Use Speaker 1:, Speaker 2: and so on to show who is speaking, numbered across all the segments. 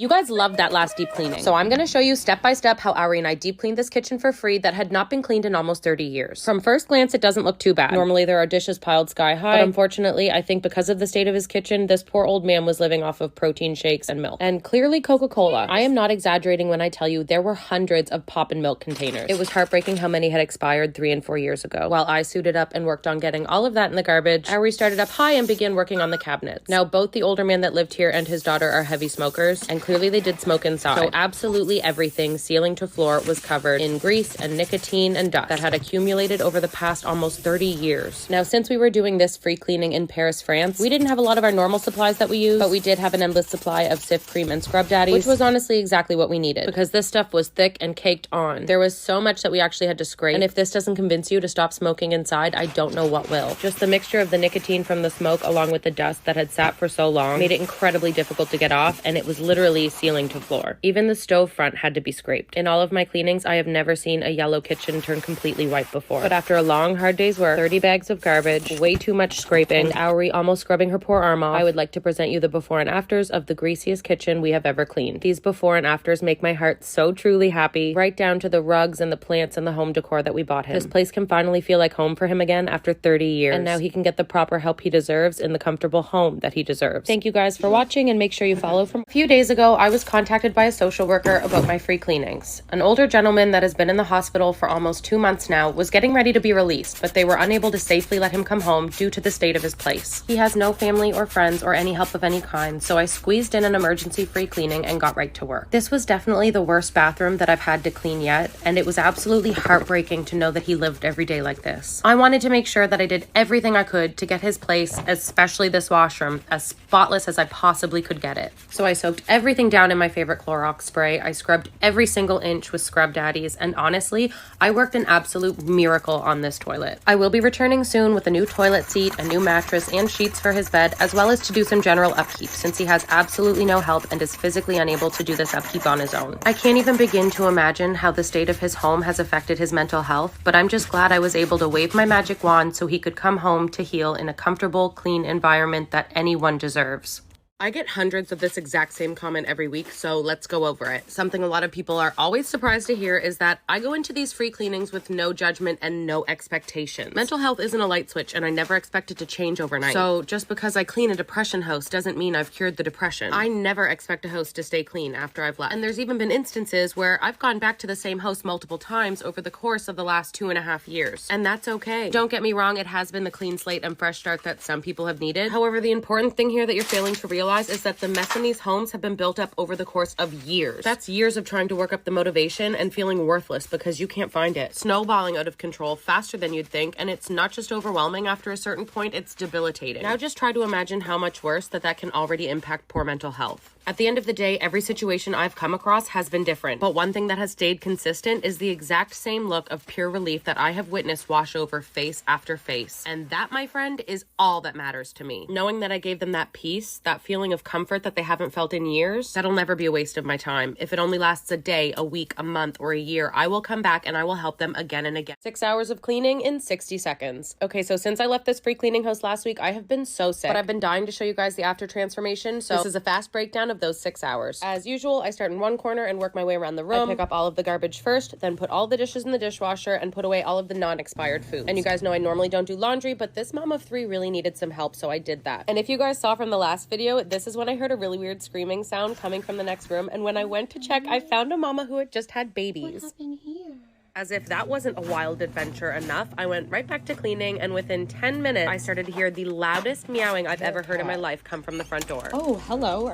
Speaker 1: You guys loved that last deep cleaning. So I'm going to show you step by step how Ari and I deep cleaned this kitchen for free that had not been cleaned in almost 30 years. From first glance, it doesn't look too bad. Normally there are dishes piled sky high, but unfortunately, I think because of the state of his kitchen, this poor old man was living off of protein shakes and milk. And clearly Coca-Cola. I am not exaggerating when I tell you there were hundreds of pop and milk containers. It was heartbreaking how many had expired 3 and 4 years ago. While I suited up and worked on getting all of that in the garbage, Ari started up high and began working on the cabinets. Now, both the older man that lived here and his daughter are heavy smokers, and clearly they did smoke inside. So absolutely everything, ceiling to floor, was covered in grease and nicotine and dust that had accumulated over the past almost 30 years. Now, since we were doing this free cleaning in Paris, France, we didn't have a lot of our normal supplies that we use, but we did have an endless supply of Cif cream and scrub daddies, which was honestly exactly what we needed because this stuff was thick and caked on. There was so much that we actually had to scrape, and if this doesn't convince you to stop smoking inside, I don't know what will. Just the mixture of the nicotine from the smoke along with the dust that had sat for so long made it incredibly difficult to get off, and it was literally ceiling to floor. Even the stove front had to be scraped. In all of my cleanings, I have never seen a yellow kitchen turn completely white before. But after a long, hard day's work, 30 bags of garbage, way too much scraping, and Auri almost scrubbing her poor arm off, I would like to present you the before and afters of the greasiest kitchen we have ever cleaned. These before and afters make my heart so truly happy, right down to the rugs and the plants and the home decor that we bought him. This place can finally feel like home for him again after 30 years. And now he can get the proper help he deserves in the comfortable home that he deserves. Thank you guys for watching, and make sure you follow from. A few days ago, I was contacted by a social worker about my free cleanings. An older gentleman that has been in the hospital for almost 2 months now was getting ready to be released, but they were unable to safely let him come home due to the state of his place. He has no family or friends or any help of any kind, so I squeezed in an emergency free cleaning and got right to work. This was definitely the worst bathroom that I've had to clean yet, and it was absolutely heartbreaking to know that he lived every day like this. I wanted to make sure that I did everything I could to get his place, especially this washroom, as spotless as I possibly could get it. So I soaked everything down in my favorite Clorox spray. I scrubbed every single inch with scrub daddies, and honestly, I worked an absolute miracle on this toilet. I will be returning soon with a new toilet seat, a new mattress, and sheets for his bed, as well as to do some general upkeep since he has absolutely no help and is physically unable to do this upkeep on his own. I can't even begin to imagine how the state of his home has affected his mental health, but I'm just glad I was able to wave my magic wand so he could come home to heal in a comfortable, clean environment that anyone deserves. I get hundreds of this exact same comment every week, so let's go over it. Something a lot of people are always surprised to hear is that I go into these free cleanings with no judgment and no expectations. Mental health isn't a light switch, and I never expect it to change overnight. So just because I clean a depression house doesn't mean I've cured the depression. I never expect a house to stay clean after I've left. And there's even been instances where I've gone back to the same house multiple times over the course of the last 2.5 years. And that's okay. Don't get me wrong, it has been the clean slate and fresh start that some people have needed. However, the important thing here that you're failing to realize is that the mess in these homes have been built up over the course of years. That's years of trying to work up the motivation and feeling worthless because you can't find it. Snowballing out of control faster than you'd think, and it's not just overwhelming after a certain point, it's debilitating. Now just try to imagine how much worse that can already impact poor mental health. At the end of the day, every situation I've come across has been different, but one thing that has stayed consistent is the exact same look of pure relief that I have witnessed wash over face after face. And that, my friend, is all that matters to me. Knowing that I gave them that peace, that feeling of comfort that they haven't felt in years, that'll never be a waste of my time. If it only lasts a day, a week, a month, or a year, I will come back and I will help them again and again. 6 hours of cleaning in 60 seconds. Okay, so since I left this free cleaning house last week, I have been so sick, but I've been dying to show you guys the after transformation, so this is a fast breakdown of those 6 hours. As usual, I start in one corner and work my way around the room. I pick up all of the garbage first, then put all the dishes in the dishwasher and put away all of the non-expired food. And you guys know I normally don't do laundry, but this mom of 3 really needed some help, so I did that. And if you guys saw from the last video, this is when I heard a really weird screaming sound coming from the next room, and when I went to check, I found a mama who had just had babies.
Speaker 2: What happened here?
Speaker 1: As if that wasn't a wild adventure enough, I went right back to cleaning, and within 10 minutes, I started to hear the loudest meowing I've ever heard in my life come from the front door.
Speaker 2: Oh, hello.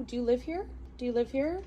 Speaker 2: Do you live here? Do you live here?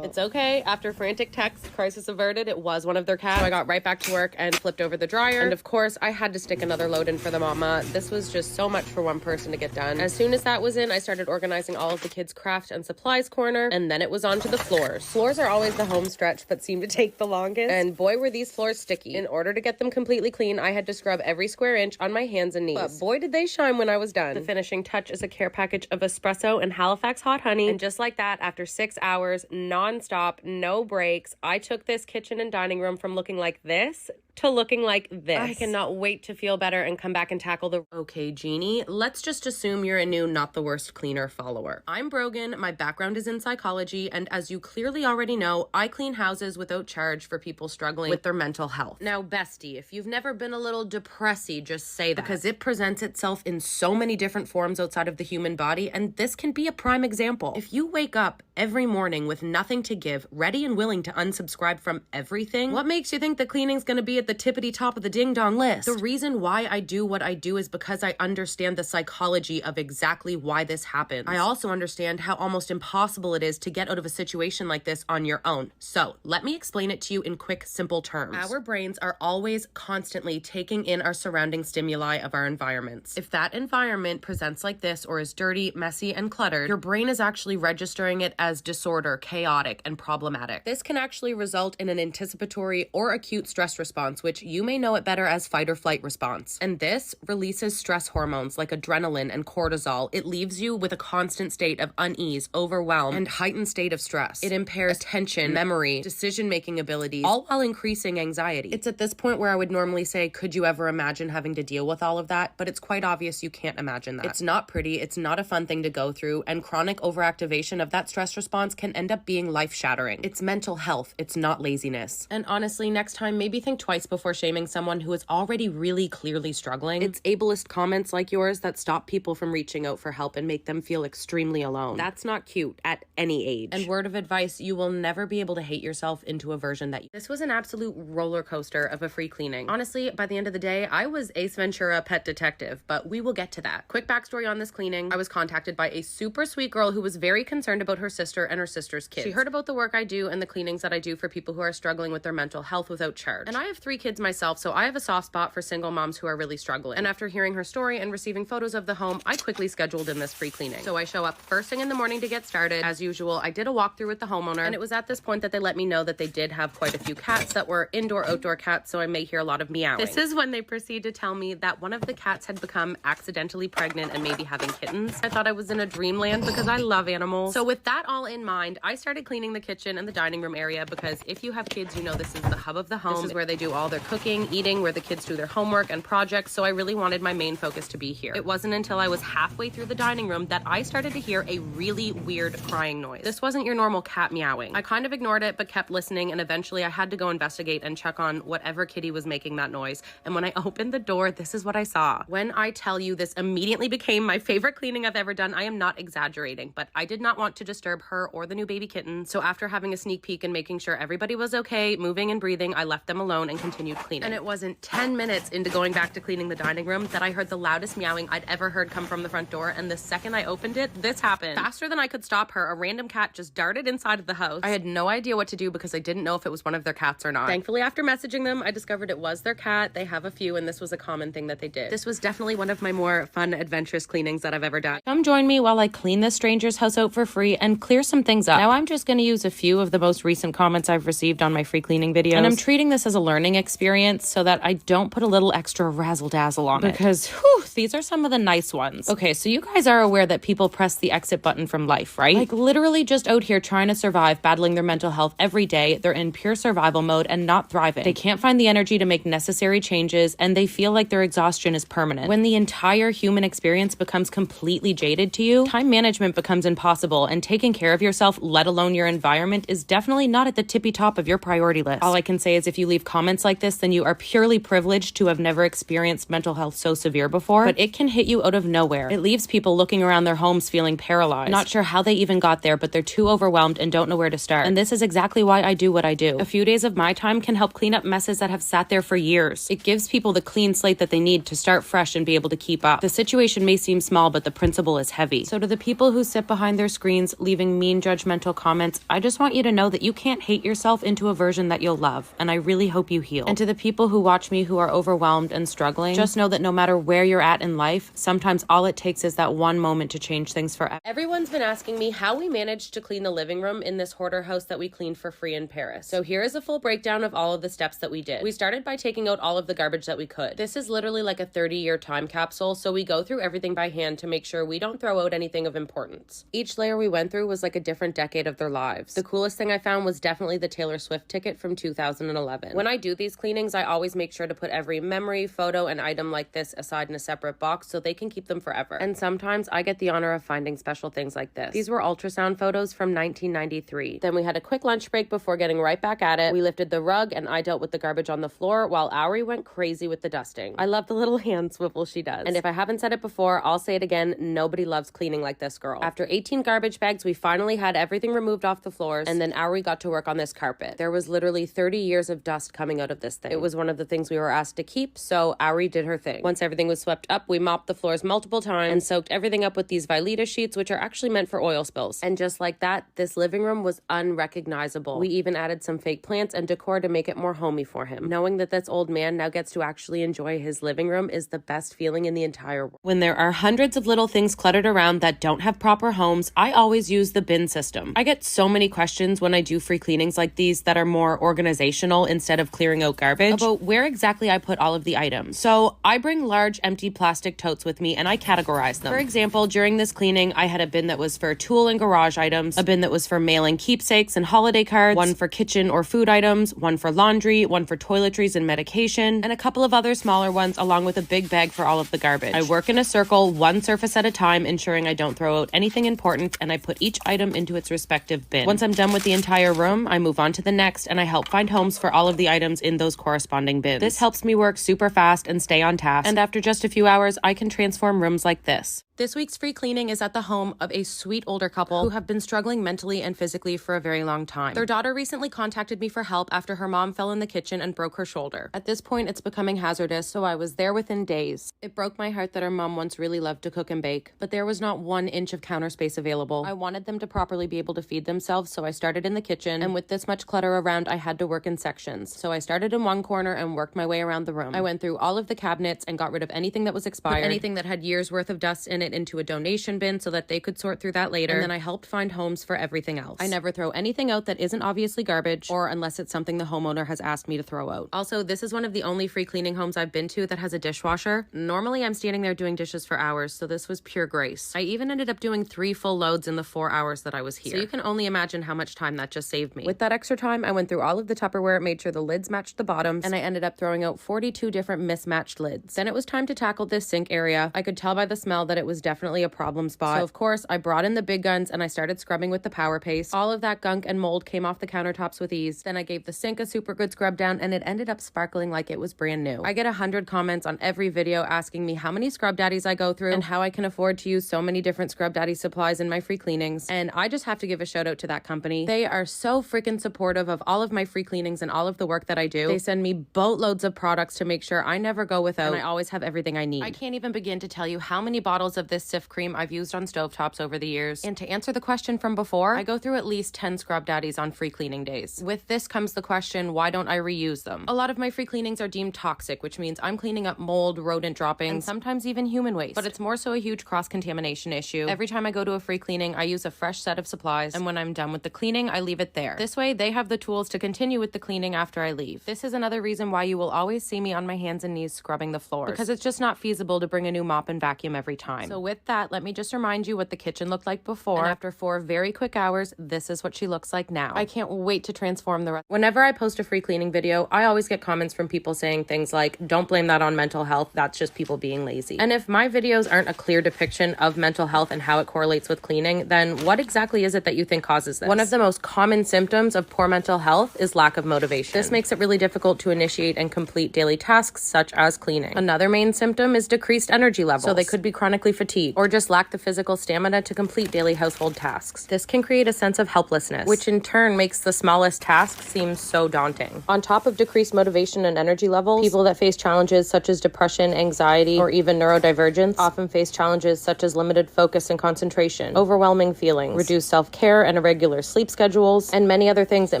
Speaker 1: It's okay. After frantic texts, crisis averted, it was one of their cats. So I got right back to work and flipped over the dryer. And of course, I had to stick another load in for the mama. This was just so much for one person to get done. As soon as that was in, I started organizing all of the kids' craft and supplies corner, and then it was on to the floors. Floors are always the home stretch, but seem to take the longest. And boy, were these floors sticky. In order to get them completely clean, I had to scrub every square inch on my hands and knees. But boy, did they shine when I was done. The finishing touch is a care package of espresso and Halifax hot honey. And just like that, after 6 hours, non-stop, no breaks, I took this kitchen and dining room from looking like this to looking like this. I cannot wait to feel better and come back and tackle the... Okay, Jeannie, let's just assume you're a new Not the Worst Cleaner follower. I'm Brogan, my background is in psychology, and as you clearly already know, I clean houses without charge for people struggling with their mental health. Now, bestie, if you've never been a little depressy, just say that. Because it presents itself in so many different forms outside of the human body, and this can be a prime example. If you wake up every morning with nothing to give, ready and willing to unsubscribe from everything, what makes you think that cleaning's gonna be at the tippity top of the ding dong list? The reason why I do what I do is because I understand the psychology of exactly why this happens. I also understand how almost impossible it is to get out of a situation like this on your own. So let me explain it to you in quick, simple terms. Our brains are always constantly taking in our surrounding stimuli of our environments. If that environment presents like this or is dirty, messy, and cluttered, your brain is actually registering it as disorder, chaotic, and problematic. This can actually result in an anticipatory or acute stress response, which you may know it better as fight or flight response. And this releases stress hormones like adrenaline and cortisol. It leaves you with a constant state of unease, overwhelm, and heightened state of stress. It impairs attention, memory, decision-making abilities, all while increasing anxiety. It's at this point where I would normally say, could you ever imagine having to deal with all of that? But it's quite obvious you can't imagine that. It's not pretty, it's not a fun thing to go through, and chronic overactivation of that stress response can end up being life-shattering. It's mental health, it's not laziness. And honestly, next time, maybe think twice before shaming someone who is already really clearly struggling. It's ableist comments like yours that stop people from reaching out for help and make them feel extremely alone. That's not cute at any age. And word of advice, you will never be able to hate yourself into a version that This was an absolute roller coaster of a free cleaning. Honestly, by the end of the day, I was Ace Ventura pet detective, but we will get to that. Quick backstory on this cleaning. I was contacted by a super sweet girl who was very concerned about her sister and her sister's kids. She heard about the work I do and the cleanings that I do for people who are struggling with their mental health without charge. And I have 3 kids myself, so I have a soft spot for single moms who are really struggling. And after hearing her story and receiving photos of the home, I quickly scheduled in this free cleaning. So I show up first thing in the morning to get started. As usual, I did a walkthrough with the homeowner, and it was at this point that they let me know that they did have quite a few cats that were indoor-outdoor cats, so I may hear a lot of meowing. This is when they proceed to tell me that one of the cats had become accidentally pregnant and maybe having kittens. I thought I was in a dreamland because I love animals. So with that all in mind, I started cleaning the kitchen and the dining room area because if you have kids, you know this is the hub of the home. This is where they do all their cooking, eating, where the kids do their homework and projects, so I really wanted my main focus to be here. It wasn't until I was halfway through the dining room that I started to hear a really weird crying noise. This wasn't your normal cat meowing. I kind of ignored it but kept listening, and eventually I had to go investigate and check on whatever kitty was making that noise. And when I opened the door, this is what I saw. When I tell you this immediately became my favorite cleaning I've ever done, I am not exaggerating, but I did not want to disturb her or the new baby kitten. So after having a sneak peek and making sure everybody was okay, moving and breathing, I left them alone and continued cleaning. And it wasn't 10 minutes into going back to cleaning the dining room that I heard the loudest meowing I'd ever heard come from the front door, and the second I opened it, this happened. Faster than I could stop her, a random cat just darted inside of the house. I had no idea what to do because I didn't know if it was one of their cats or not. Thankfully, after messaging them, I discovered it was their cat. They have a few, and this was a common thing that they did. This was definitely one of my more fun, adventurous cleanings that I've ever done. Come join me while I clean this stranger's house out for free and clear some things up. Now I'm just going to use a few of the most recent comments I've received on my free cleaning videos, and I'm treating this as a learning experience so that I don't put a little extra razzle-dazzle on it, because whew, these are some of the nice ones. Okay, so you guys are aware that people press the exit button from life, right? Like literally just out here trying to survive, battling their mental health every day. They're in pure survival mode and not thriving. They can't find the energy to make necessary changes, and they feel like their exhaustion is permanent. When the entire human experience becomes completely jaded to you, time management becomes impossible, and taking care of yourself, let alone your environment, is definitely not at the tippy top of your priority list. All I can say is if you leave comments like this, then you are purely privileged to have never experienced mental health so severe before, but it can hit you out of nowhere. It leaves people looking around their homes feeling paralyzed, not sure how they even got there, but they're too overwhelmed and don't know where to start. And this is exactly why I do what I do. A few days of my time can help clean up messes that have sat there for years. It gives people the clean slate that they need to start fresh and be able to keep up. The situation may seem small, but the principle is heavy. So to the people who sit behind their screens leaving mean judgmental comments, I just want you to know that you can't hate yourself into a version that you'll love, and I really hope you heal. And to the people who watch me who are overwhelmed and struggling, just know that no matter where you're at in life, sometimes all it takes is that one moment to change things forever. Everyone's been asking me how we managed to clean the living room in this hoarder house that we cleaned for free in Paris. So here is a full breakdown of all of the steps that we did. We started by taking out all of the garbage that we could. This is literally like a 30-year time capsule, so we go through everything by hand to make sure we don't throw out anything of importance. Each layer we went through was like a different decade of their lives. The coolest thing I found was definitely the Taylor Swift ticket from 2011. When I do these cleanings, I always make sure to put every memory, photo, and item like this aside in a separate box so they can keep them forever. And sometimes I get the honor of finding special things like this. These were ultrasound photos from 1993. Then we had a quick lunch break before getting right back at it. We lifted the rug and I dealt with the garbage on the floor while Auri went crazy with the dusting. I love the little hand swivel she does. And if I haven't said it before, I'll say it again, nobody loves cleaning like this girl. After 18 garbage bags, we finally had everything removed off the floors, and then Auri got to work on this carpet. There was literally 30 years of dust coming out of this thing. It was one of the things we were asked to keep, so Auri did her thing. Once everything was swept up, we mopped the floors multiple times and soaked everything up with these Velveeta sheets, which are actually meant for oil spills. And just like that, this living room was unrecognizable. We even added some fake plants and decor to make it more homey for him. Knowing that this old man now gets to actually enjoy his living room is the best feeling in the entire world. When there are hundreds of little things cluttered around that don't have proper homes, I always use the bin system. I get so many questions when I do free cleanings like these that are more organizational instead of clearing out garbage about where exactly I put all of the items. So I bring large empty plastic totes with me and I categorize them. For example, during this cleaning, I had a bin that was for tool and garage items, a bin that was for mailing keepsakes and holiday cards, one for kitchen or food items, one for laundry, one for toiletries and medication, and a couple of other smaller ones along with a big bag for all of the garbage. I work in a circle, one surface at a time, ensuring I don't throw out anything important, and I put each item into its respective bin. Once I'm done with the entire room, I move on to the next and I help find homes for all of the items in those corresponding bins. This helps me work super fast and stay on task, and after just a few hours, I can transform rooms like this. This week's free cleaning is at the home of a sweet older couple who have been struggling mentally and physically for a very long time. Their daughter recently contacted me for help after her mom fell in the kitchen and broke her shoulder. At this point, it's becoming hazardous, so I was there within days. It broke my heart that her mom once really loved to cook and bake, but there was not 1 inch of counter space available. I wanted them to properly be able to feed themselves, so I started in the kitchen, and with this much clutter around, I had to work in sections. So I started in one corner and worked my way around the room. I went through all of the cabinets and got rid of anything that was expired, anything that had years worth of dust in it into a donation bin so that they could sort through that later, and then I helped find homes for everything else. I never throw anything out that isn't obviously garbage, or unless it's something the homeowner has asked me to throw out. Also, this is one of the only free cleaning homes I've been to that has a dishwasher. Normally, I'm standing there doing dishes for hours, so this was pure grace. I even ended up doing 3 full loads in the 4 hours that I was here. So you can only imagine how much time that just saved me. With that extra time, I went through all of the Tupperware, made sure the lids matched the bottoms, and I ended up throwing out 42 different mismatched lids. Then it was time to tackle this sink area. I could tell by the smell that it was definitely a problem spot. So of course, I brought in the big guns and I started scrubbing with the power paste. All of that gunk and mold came off the countertops with ease. Then I gave the sink a super good scrub down and it ended up sparkling like it was brand new. I get 100 comments on every video asking me how many scrub daddies I go through and how I can afford to use so many different scrub daddy supplies in my free cleanings. And I just have to give a shout out to that company. They are so freaking supportive of all of my free cleanings and all of the work that I do. They send me boatloads of products to make sure I never go without, and I always have everything I need. I can't even begin to tell you how many bottles of this Cif cream I've used on stovetops over the years. And to answer the question from before, I go through at least 10 scrub daddies on free cleaning days. With this comes the question, why don't I reuse them? A lot of my free cleanings are deemed toxic, which means I'm cleaning up mold, rodent droppings, and sometimes even human waste. But it's more so a huge cross-contamination issue. Every time I go to a free cleaning, I use a fresh set of supplies, and when I'm done with the cleaning, I leave it there. This way, they have the tools to continue with the cleaning after I leave. This is another reason why you will always see me on my hands and knees scrubbing the floors, because it's just not feasible to bring a new mop and vacuum every time. So with that, let me just remind you what the kitchen looked like before, and after 4 very quick hours, this is what she looks like now. I can't wait to transform the rest. Whenever I post a free cleaning video, I always get comments from people saying things like, don't blame that on mental health, that's just people being lazy. And if my videos aren't a clear depiction of mental health and how it correlates with cleaning, then what exactly is it that you think causes this? One of the most common symptoms of poor mental health is lack of motivation. This makes it really difficult to initiate and complete daily tasks such as cleaning. Another main symptom is decreased energy levels. So they could be chronically fatigued or just lack the physical stamina to complete daily household tasks. This can create a sense of helplessness, which in turn makes the smallest task seem so daunting. On top of decreased motivation and energy levels, people that face challenges such as depression, anxiety, or even neurodivergence often face challenges such as limited focus and concentration, overwhelming feelings, reduced self-care and irregular sleep schedules, and many other things that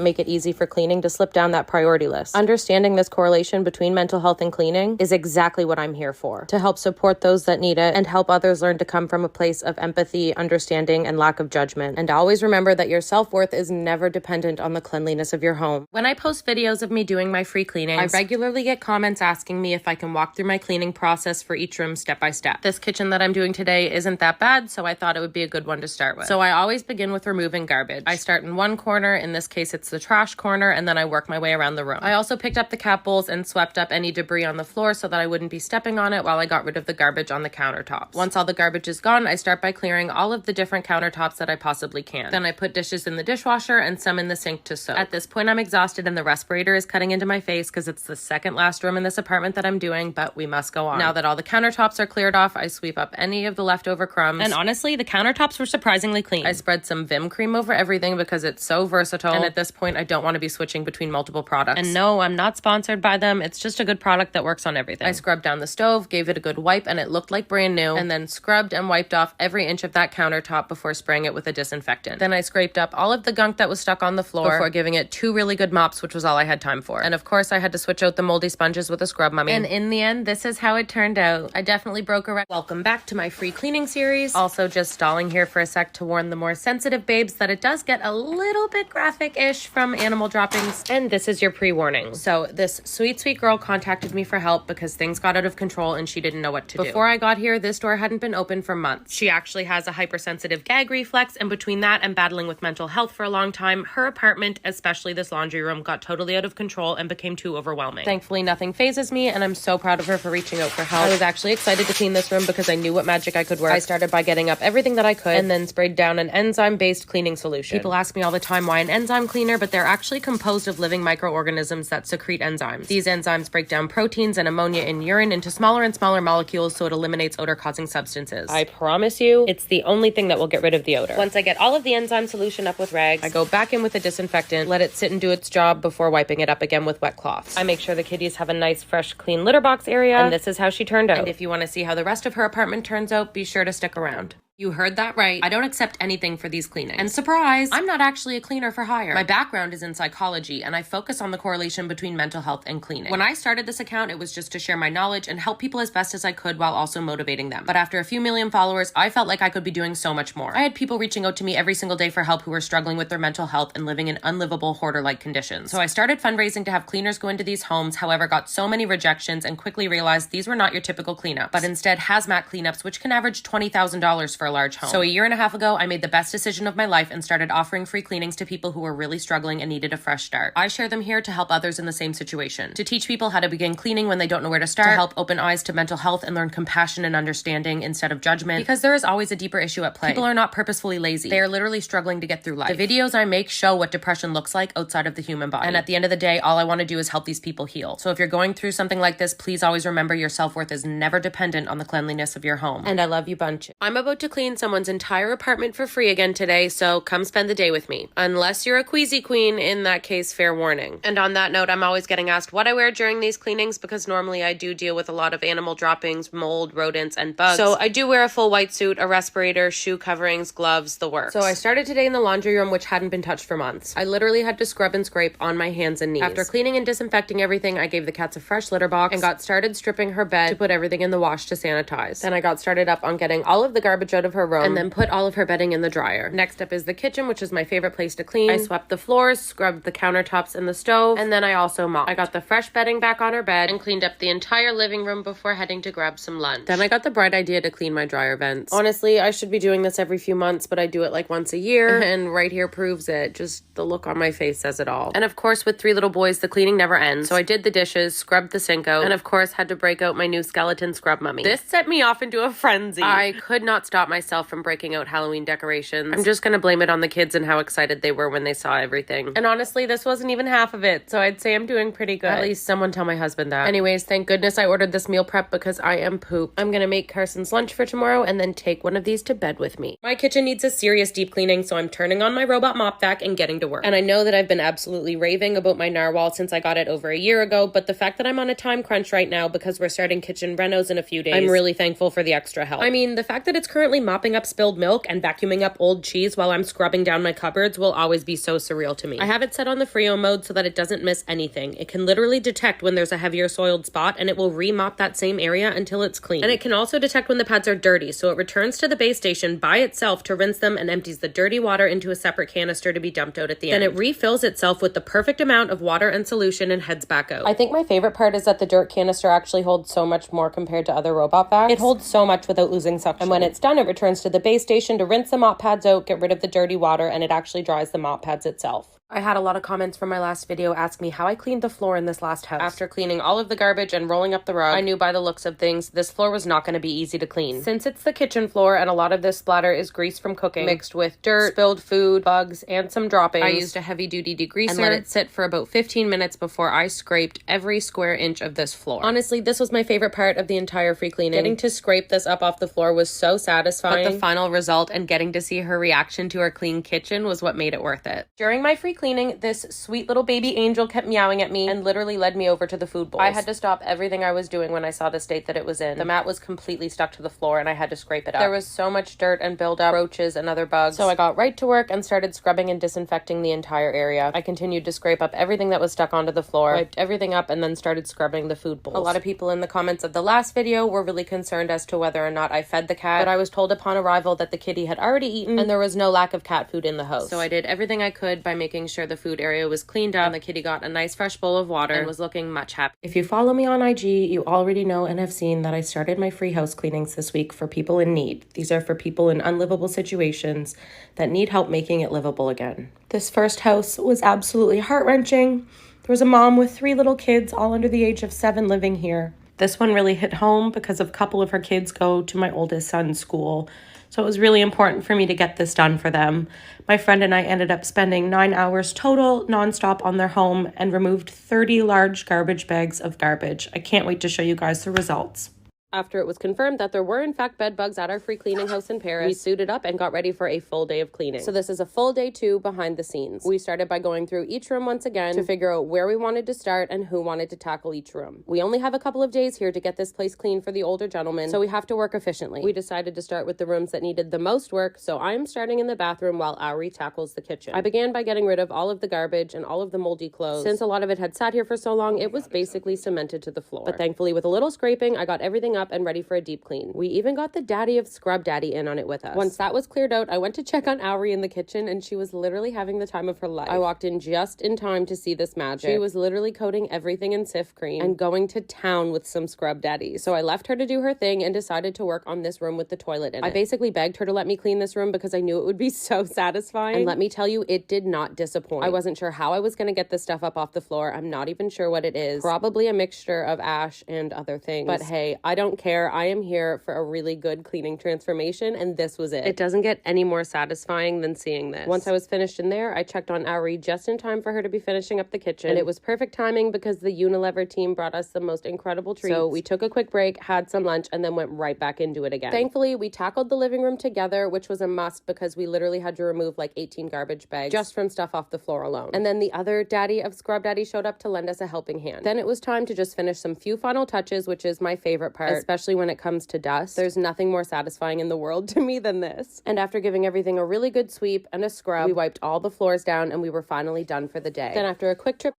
Speaker 1: make it easy for cleaning to slip down that priority list. Understanding this correlation between mental health and cleaning is exactly what I'm here for, to help support those that need it and help others learn to come from a place of empathy, understanding, and lack of judgment. And always remember that your self-worth is never dependent on the cleanliness of your home. When I post videos of me doing my free cleanings, I regularly get comments asking me if I can walk through my cleaning process for each room step by step. This kitchen that I'm doing today isn't that bad, so I thought it would be a good one to start with. So I always begin with removing garbage. I start in one corner, in this case it's the trash corner, and then I work my way around the room. I also picked up the cat bowls and swept up any debris on the floor so that I wouldn't be stepping on it while I got rid of the garbage on the countertops. Once all the garbage is gone, I start by clearing all of the different countertops that I possibly can. Then I put dishes in the dishwasher and some in the sink to soak. At this point, I'm exhausted and the respirator is cutting into my face because it's the second last room in this apartment that I'm doing, but we must go on. Now that all the countertops are cleared off, I sweep up any of the leftover crumbs. And honestly, the countertops were surprisingly clean. I spread some Vim cream over everything because it's so versatile. And at this point, I don't want to be switching between multiple products. And no, I'm not sponsored by them. It's just a good product that works on everything. I scrubbed down the stove, gave it a good wipe, and it looked like brand new, and then scrubbed and wiped off every inch of that countertop before spraying it with a disinfectant. Then I scraped up all of the gunk that was stuck on the floor before giving it 2 really good mops, which was all I had time for. And of course, I had to switch out the moldy sponges with a scrub mummy. And in the end, this is how it turned out. I definitely broke a record. Welcome back to my free cleaning series. Also just stalling here for a sec to warn the more sensitive babes that it does get a little bit graphic-ish from animal droppings. And this is your pre-warning. So this sweet girl contacted me for help because things got out of control and she didn't know what to do. Before I got here, this door hadn't been open for months. She actually has a hypersensitive gag reflex, and between that and battling with mental health for a long time, her apartment, especially this laundry room, got totally out of control and became too overwhelming. Thankfully, nothing phases me, and I'm so proud of her for reaching out for help. I was actually excited to clean this room because I knew what magic I could work. I started by getting up everything that I could and then sprayed down an enzyme-based cleaning solution. People ask me all the time why an enzyme cleaner, but they're actually composed of living microorganisms that secrete enzymes. These enzymes break down proteins and ammonia in urine into smaller and smaller molecules so it eliminates odor-causing substances. I promise you, it's the only thing that will get rid of the odor. Once I get all of the enzyme solution up with rags, I go back in with a disinfectant, let it sit and do its job before wiping it up again with wet cloths. I make sure the kitties have a nice, fresh, clean litter box area, and this is how she turned out. And if you want to see how the rest of her apartment turns out, be sure to stick around. You heard that right. I don't accept anything for these cleanings. And surprise, I'm not actually a cleaner for hire. My background is in psychology, and I focus on the correlation between mental health and cleaning. When I started this account, it was just to share my knowledge and help people as best as I could while also motivating them. But after a few million followers, I felt like I could be doing so much more. I had people reaching out to me every single day for help who were struggling with their mental health and living in unlivable hoarder-like conditions. So I started fundraising to have cleaners go into these homes, however, got so many rejections and quickly realized these were not your typical cleanups, but instead hazmat cleanups, which can average $20,000 for a large home. So a year and a half ago, I made the best decision of my life and started offering free cleanings to people who were really struggling and needed a fresh start. I share them here to help others in the same situation, to teach people how to begin cleaning when they don't know where to start, to help open eyes to mental health and learn compassion and understanding instead of judgment, because there is always a deeper issue at play. People are not purposefully lazy. They are literally struggling to get through life. The videos I make show what depression looks like outside of the human body. And at the end of the day, all I want to do is help these people heal. So if you're going through something like this, please always remember your self-worth is never dependent on the cleanliness of your home. And I love you bunch. I'm about to clean someone's entire apartment for free again today, so come spend the day with me. Unless you're a queasy queen, in that case, fair warning. And on that note, I'm always getting asked what I wear during these cleanings because normally I do deal with a lot of animal droppings, mold, rodents, and bugs. So I do wear a full white suit, a respirator, shoe coverings, gloves, the works. So I started today in the laundry room, which hadn't been touched for months. I literally had to scrub and scrape on my hands and knees. After cleaning and disinfecting everything, I gave the cats a fresh litter box and got started stripping her bed to put everything in the wash to sanitize. Then I got started up on getting all of the garbage out of her room and then put all of her bedding in the dryer. Next up is the kitchen, which is my favorite place to clean. I swept the floors, scrubbed the countertops and the stove, and then I also mopped. I got the fresh bedding back on her bed and cleaned up the entire living room before heading to grab some lunch. Then I got the bright idea to clean my dryer vents. Honestly, I should be doing this every few months, but I do it like once a year, and right here proves it. Just the look on my face says it all. And of course, with 3 little boys, the cleaning never ends. So I did the dishes, scrubbed the sink out, and of course had to break out my new skeleton scrub mummy. This set me off into a frenzy. I could not stop myself from breaking out Halloween decorations. I'm just gonna blame it on the kids and how excited they were when they saw everything. And honestly, this wasn't even half of it, so I'd say I'm doing pretty good. At least someone tell my husband that. Anyways, thank goodness I ordered this meal prep because I am poop. I'm gonna make Carson's lunch for tomorrow and then take one of these to bed with me. My kitchen needs a serious deep cleaning, so I'm turning on my robot mop vac and getting to work. And I know that I've been absolutely raving about my narwhal since I got it over a year ago, but the fact that I'm on a time crunch right now because we're starting kitchen renos in a few days, I'm really thankful for the extra help. I mean, the fact that it's currently mopping up spilled milk and vacuuming up old cheese while I'm scrubbing down my cupboards will always be so surreal to me. I have it set on the Frio mode so that it doesn't miss anything. It can literally detect when there's a heavier soiled spot and it will remop that same area until it's clean. And it can also detect when the pads are dirty, so it returns to the base station by itself to rinse them and empties the dirty water into a separate canister to be dumped out at the end. Then it refills itself with the perfect amount of water and solution and heads back out. I think my favorite part is that the dirt canister actually holds so much more compared to other robot vacs. It holds so much without losing suction. And when it's done, it returns to the base station to rinse the mop pads out, get rid of the dirty water, and it actually dries the mop pads itself. I had a lot of comments from my last video ask me how I cleaned the floor in this last house. After cleaning all of the garbage and rolling up the rug, I knew by the looks of things this floor was not going to be easy to clean. Since it's the kitchen floor and a lot of this splatter is grease from cooking, mixed with dirt, spilled food, bugs, and some droppings, I used a heavy-duty degreaser and let it sit for about 15 minutes before I scraped every square inch of this floor. Honestly, this was my favorite part of the entire free cleaning. Getting to scrape this up off the floor was so satisfying, but the final result and getting to see her reaction to our clean kitchen was what made it worth it. During my free cleaning, this sweet little baby angel kept meowing at me and literally led me over to the food bowls. I had to stop everything I was doing when I saw the state that it was in. The mat was completely stuck to the floor and I had to scrape it up. There was so much dirt and buildup, roaches and other bugs. So I got right to work and started scrubbing and disinfecting the entire area. I continued to scrape up everything that was stuck onto the floor, wiped everything up, and then started scrubbing the food bowls. A lot of people in the comments of the last video were really concerned as to whether or not I fed the cat, but I was told upon arrival that the kitty had already eaten and there was no lack of cat food in the house. So I did everything I could by making sure the food area was cleaned up and the kitty got a nice fresh bowl of water and was looking much happy. If you follow me on IG, you already know and have seen that I started my free house cleanings this week for people in need. These are for people in unlivable situations that need help making it livable again. This first house was absolutely heart-wrenching. There was a mom with 3 little kids, all under the age of 7, living here. This one really hit home because a couple of her kids go to my oldest son's school. So it was really important for me to get this done for them. My friend and I ended up spending 9 hours total nonstop on their home and removed 30 large garbage bags of garbage. I can't wait to show you guys the results. After it was confirmed that there were in fact bed bugs at our free cleaning house in Paris, we suited up and got ready for a full day of cleaning. So this is a full day 2 behind the scenes. We started by going through each room once again to figure out where we wanted to start and who wanted to tackle each room. We only have a couple of days here to get this place clean for the older gentlemen, so we have to work efficiently. We decided to start with the rooms that needed the most work, so I'm starting in the bathroom while Ari tackles the kitchen. I began by getting rid of all of the garbage and all of the moldy clothes. Since a lot of it had sat here for so long, it was basically cemented to the floor. But thankfully, with a little scraping, I got everything up and ready for a deep clean. We even got the daddy of Scrub Daddy in on it with us. Once that was cleared out, I went to check on Auri in the kitchen and she was literally having the time of her life. I walked in just in time to see this magic. She was literally coating everything in Sif cream and going to town with some Scrub Daddies. So I left her to do her thing and decided to work on this room with the toilet in it. I basically begged her to let me clean this room because I knew it would be so satisfying. And let me tell you, it did not disappoint. I wasn't sure how I was going to get this stuff up off the floor. I'm not even sure what it is. Probably a mixture of ash and other things. But hey, I don't care. I am here for a really good cleaning transformation, and this was it. It doesn't get any more satisfying than seeing this. Once I was finished in there, I checked on Auri just in time for her to be finishing up the kitchen, and it was perfect timing because the Unilever team brought us the most incredible treats. So we took a quick break, had some lunch, and then went right back into it again. Thankfully, we tackled the living room together, which was a must because we literally had to remove like 18 garbage bags just from stuff off the floor alone. And then the other daddy of Scrub Daddy showed up to lend us a helping hand. Then it was time to just finish some few final touches, which is my favorite part, especially when it comes to dust. There's nothing more satisfying in the world to me than this. And after giving everything a really good sweep and a scrub, we wiped all the floors down and we were finally done for the day. Then after a quick trip